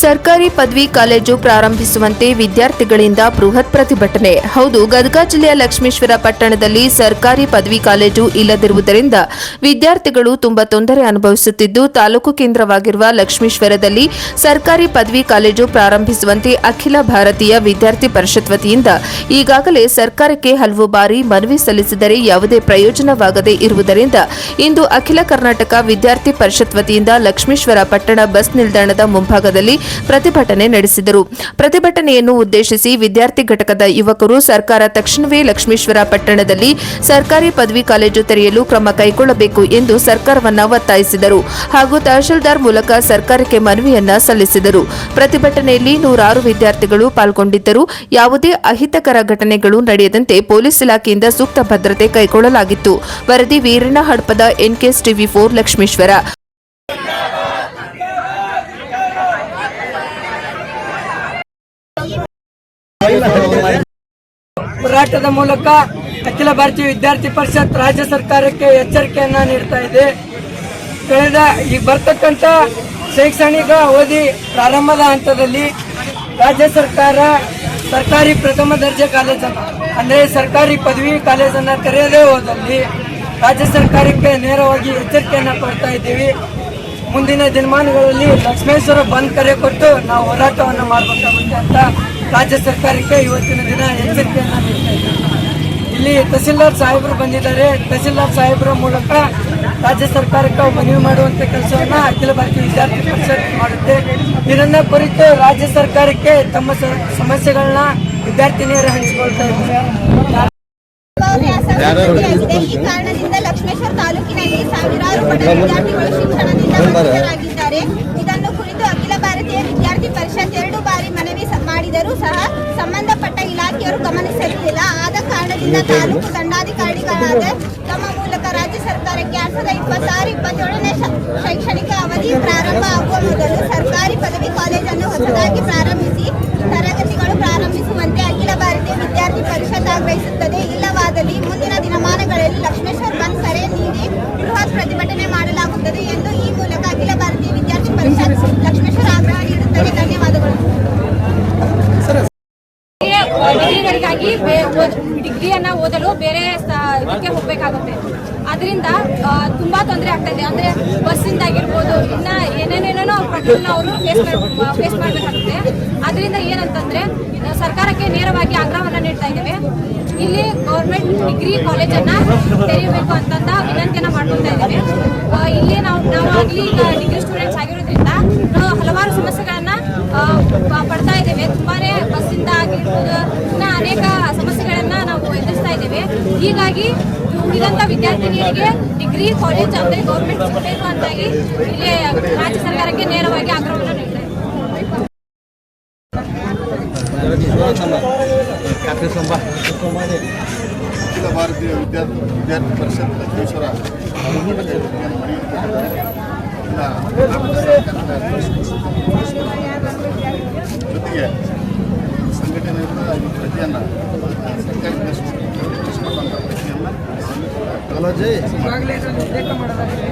ಸರ್ಕಾರಿ ಪದವಿ ಕಾಲೇಜು ಪ್ರಾರಂಭಿಸುವಂತೆ ವಿದ್ಯಾರ್ಥಿಗಳಿಂದ ಬೃಹತ್ ಪ್ರತಿಭಟನೆ. ಹೌದು, ಗದಗ ಜಿಲ್ಲೆಯ ಲಕ್ಷ್ಮೇಶ್ವರ ಪಟ್ಟಣದಲ್ಲಿ ಸರ್ಕಾರಿ ಪದವಿ ಕಾಲೇಜು ಇಲ್ಲದಿರುವುದರಿಂದ ವಿದ್ಯಾರ್ಥಿಗಳು ತುಂಬಾ ತೊಂದರೆ ಅನುಭವಿಸುತ್ತಿದ್ದು, ತಾಲೂಕು ಕೇಂದ್ರವಾಗಿರುವ ಲಕ್ಷ್ಮೇಶ್ವರದಲ್ಲಿ ಸರ್ಕಾರಿ ಪದವಿ ಕಾಲೇಜು ಪ್ರಾರಂಭಿಸುವಂತೆ ಅಖಿಲ ಭಾರತೀಯ ವಿದ್ಯಾರ್ಥಿ ಪರಿಷತ್ ವತಿಯಿಂದ ಈಗಾಗಲೇ ಸರ್ಕಾರಕ್ಕೆ ಹಲವು ಬಾರಿ ಮನವಿ ಸಲ್ಲಿಸಿದರೆ ಯಾವುದೇ ಪ್ರಯೋಜನವಾಗದೇ ಇರುವುದರಿಂದ ಇಂದು ಅಖಿಲ ಕರ್ನಾಟಕ ವಿದ್ಯಾರ್ಥಿ ಪರಿಷತ್ ವತಿಯಿಂದ ಲಕ್ಷ್ಮೇಶ್ವರ ಪಟ್ಟಣ ಬಸ್ ನಿಲ್ದಾಣದ ಮುಂಭಾಗದಲ್ಲಿ ಪ್ರತಿಭಟನೆ ನಡೆಸಿದರು. ಪ್ರತಿಭಟನೆಯನ್ನು ಉದ್ದೇಶಿಸಿ ವಿದ್ಯಾರ್ಥಿ ಘಟಕದ ಯುವಕರು ಸರ್ಕಾರ ತಕ್ಷಣವೇ ಲಕ್ಷ್ಮೇಶ್ವರ ಪಟ್ಟಣದಲ್ಲಿ ಸರ್ಕಾರಿ ಪದವಿ ಕಾಲೇಜು ತೆರೆಯಲು ಕ್ರಮ ಕೈಗೊಳ್ಳಬೇಕು ಎಂದು ಸರ್ಕಾರವನ್ನು ಒತ್ತಾಯಿಸಿದರು ಹಾಗೂ ತಹಶೀಲ್ದಾರ್ ಮೂಲಕ ಸರ್ಕಾರಕ್ಕೆ ಮನವಿಯನ್ನ ಸಲ್ಲಿಸಿದರು. ಪ್ರತಿಭಟನೆಯಲ್ಲಿ ನೂರಾರು ವಿದ್ಯಾರ್ಥಿಗಳು ಪಾಲ್ಗೊಂಡಿದ್ದರು. ಯಾವುದೇ ಅಹಿತಕರ ಘಟನೆಗಳು ನಡೆಯದಂತೆ ಪೊಲೀಸ್ ಇಲಾಖೆಯಿಂದ ಸೂಕ್ತ ಭದ್ರತೆ ಕೈಗೊಳ್ಳಲಾಗಿತ್ತು. ವರದಿ ವೀರಣ್ಣ ಹಡಪದ, ಎನ್ಕೆಎಸ್ ಟಿವಿ4, ಲಕ್ಷ್ಮೇಶ್ವರ. ಹೋರಾಟದ ಮೂಲಕ ಅಖಿಲ ಭಾರತೀಯ ವಿದ್ಯಾರ್ಥಿ ಪರಿಷತ್ ರಾಜ್ಯ ಸರ್ಕಾರಕ್ಕೆ ಎಚ್ಚರಿಕೆಯನ್ನ ನೀಡ್ತಾ ಇದೆ. ಕಳೆದ ಈಗ ಬರ್ತಕ್ಕಂಥ ಶೈಕ್ಷಣಿಕ ಅವಧಿ ಪ್ರಾರಂಭದ ಹಂತದಲ್ಲಿ ರಾಜ್ಯ ಸರ್ಕಾರ ಸರ್ಕಾರಿ ಪ್ರಥಮ ದರ್ಜೆ ಕಾಲೇಜನ್ನು ಅಂದರೆ ಸರ್ಕಾರಿ ಪದವಿ ಕಾಲೇಜನ್ನು ತೆರೆಯದೇ ಹೋದಲ್ಲಿ ರಾಜ್ಯ ಸರ್ಕಾರಕ್ಕೆ ನೇರವಾಗಿ ಎಚ್ಚರಿಕೆಯನ್ನು ಕೊಡ್ತಾ ಇದ್ದೀವಿ. ಮುಂದಿನ ದಿನಮಾನಗಳಲ್ಲಿ ಲಕ್ಷ್ಮೇಶ್ವರ ಬಂದ್ ಕರೆ ಕೊಟ್ಟು ನಾವು ಹೋರಾಟವನ್ನು ಮಾಡಬೇಕಾಗುತ್ತೆ ಅಂತ ರಾಜ್ಯ ಸರ್ಕಾರಕ್ಕೆ ಇವತ್ತಿನ ದಿನ ಎಚ್ಚರಿಕೆಯನ್ನು ನೀಡ್ತಾ ಇದ್ದೀವಿ. ಇಲ್ಲಿ ತಹಸೀಲ್ದಾರ್ ಸಾಹೇಬರು ಬಂದಿದ್ದಾರೆ. ತಹಸೀಲ್ದಾರ್ ಸಾಹೇಬರ ಮೂಲಕ ರಾಜ್ಯ ಸರ್ಕಾರಕ್ಕೆ ಮನವಿ ಮಾಡುವಂತ ಕೆಲಸವನ್ನ ಅಖಿಲ ಭಾರತೀಯ ವಿದ್ಯಾರ್ಥಿ ಪರಿಷತ್ ಮಾಡುತ್ತೆ. ಇದನ್ನ ಕುರಿತು ರಾಜ್ಯ ಸರ್ಕಾರಕ್ಕೆ ತಮ್ಮ ಸಮಸ್ಯೆಗಳನ್ನ ವಿದ್ಯಾರ್ಥಿನಿಯರು ಹಂಚಿಕೊಳ್ತಾ ಇದ್ದಾರೆ. ಈ ಕಾರಣದಿಂದ ಲಕ್ಷ್ಮೇಶ್ವರ ತಾಲೂಕಿನಲ್ಲಿ ಸಾವಿರಾರು ಬಡ ವಿದ್ಯಾರ್ಥಿಗಳು ಶಿಕ್ಷಣದಿಂದ ವಂಚಿತರಾಗಿದ್ದಾರೆ. ಇದನ್ನು ಕುರಿತು ಅಖಿಲ ಭಾರತೀಯ ವಿದ್ಯಾರ್ಥಿ ಪರಿಷತ್ 2 ಬಾರಿ ಮನವಿ ಮಾಡಿದರೂ ಸಹ ಸಂಬಂಧಪಟ್ಟ ಇಲಾಖೆಯವರು ಗಮನಿಸಿರಲಿಲ್ಲ. ಆದ ಕಾರಣದಿಂದ ತಾಲೂಕು ದಂಡಾಧಿಕಾರಿಗಳಾದ ತಮ್ಮ ಮೂಲಕ ರಾಜ್ಯ ಸರ್ಕಾರಕ್ಕೆ 2026-27ನೇ ಶೈಕ್ಷಣಿಕ ಅವಧಿ ಪ್ರಾರಂಭ ಆಗುವ ಮೊದಲು ಸರ್ಕಾರಿ ಪದವಿ ಕಾಲೇಜನ್ನು ಹೊಸದಾಗಿ ಪ್ರಾರಂಭಿಸಿ ತರಗತಿಗಳು ಪ್ರಾರಂಭಿಸುವಂತೆ ಅಖಿಲ ಭಾರತೀಯ ವಿದ್ಯಾರ್ಥಿ ಪರಿಷತ್ ಆಗ್ರಹಿಸುತ್ತದೆ. ಇಲ್ಲವಾದಲ್ಲಿ ಮುಂದಿನ ದಿನಮಾನಗಳಲ್ಲಿ ಲಕ್ಷ್ಮೇಶ್ವರ ಬಂದ್ ಕರೆ ನೀಡಿ ಬೃಹತ್ ಪ್ರತಿಭಟನೆ ಮಾಡಲಾಗುತ್ತದೆ ಎಂದು ಈ ಮೂಲಕ ಅಖಿಲ ಭಾರತೀಯ ವಿದ್ಯಾರ್ಥಿ ಪರಿಷತ್ ಲಕ್ಷ್ಮೇಶ್ವರ ಆಗ್ರಹ ನೀಡುತ್ತದೆ. ಧನ್ಯವಾದಗಳು. ಡಿಗ್ರಿಯನ್ನ ಓದಲು ಬೇರೆ ಇದಕ್ಕೆ ಹೋಗ್ಬೇಕಾಗುತ್ತೆ. ಅದರಿಂದ ತುಂಬಾ ತೊಂದರೆ ಆಗ್ತಾ ಇದೆ. ಅಂದ್ರೆ ಬಸ್ಸಿಂದ ಆಗಿರ್ಬೋದು, ಇನ್ನ ಏನೇನೇನೋ ಪ್ರಾಬ್ಲಮ್ನ ಅವರು ಫೇಸ್ ಮಾಡಬೇಕಾಗುತ್ತೆ. ಅದರಿಂದ ಏನಂತಂದ್ರೆ ಸರ್ಕಾರಕ್ಕೆ ನೇರವಾಗಿ ಆಗ್ರಹವನ್ನ ನೀಡ್ತಾ ಇದ್ದೇವೆ. ಇಲ್ಲಿ ಗೌರ್ಮೆಂಟ್ ಡಿಗ್ರಿ ಕಾಲೇಜನ್ನ ತೆರೆಯಬೇಕು ಅಂತಂದ ವಿನಂತಿಯನ್ನ ಮಾಡ್ಕೊಳ್ತಾ ಇದ್ದೇವೆ. ಇಲ್ಲಿ ನಾವು ಆಗಲಿ ಈಗ ಡಿಗ್ರಿ ಸ್ಟೂಡೆಂಟ್ಸ್ ಆಗಿರೋದ್ರಿಂದ ನಾವು ಹಲವಾರು ಸಮಸ್ಯೆಗಳನ್ನ ಪಡ್ತಾ ಇದ್ದೇವೆ. ತುಂಬಾನೇ ಬಸ್ಸಿಂದ ಆಗಿರ್ಬೋದು, ಇನ್ನ ಅನೇಕ ಸಮಸ್ಯೆಗಳನ್ನ ನಾವು ಎದುರಿಸ್ತಾ ಇದ್ದೇವೆ. ಹೀಗಾಗಿ ಉಳಿದಂತ ವಿದ್ಯಾರ್ಥಿನಿಯರಿಗೆ ಡಿಗ್ರಿ ಕಾಲೇಜ್ ಅಂದ್ರೆ ಗೌರ್ಮೆಂಟ್ ಸಿಗಬೇಕು ಅಂತಾಗಿ ಇಲ್ಲಿ ರಾಜ್ಯ ಸರ್ಕಾರಕ್ಕೆ ನೇರವಾಗಿ ಆಗ್ರಹವನ್ನು ನೀಡ್ತಾ ಇದ್ದೇವೆ. ಅಖಿಲ ಭಾರತೀಯ ವಿದ್ಯಾರ್ಥಿ ಪರಿಷತ್ ಲಕ್ಷ್ಮೇಶ್ವರ ಜೊತೆಗೆ ಸಂಘಟನೆಯಿಂದ ಈ ಪ್ರತಿಯನ್ನು ಸರ್ಕಾರಿ ಈಗಾಗಲೇ ಉಲ್ಲೇಖ ಮಾಡೋದಾಗಿದೆ.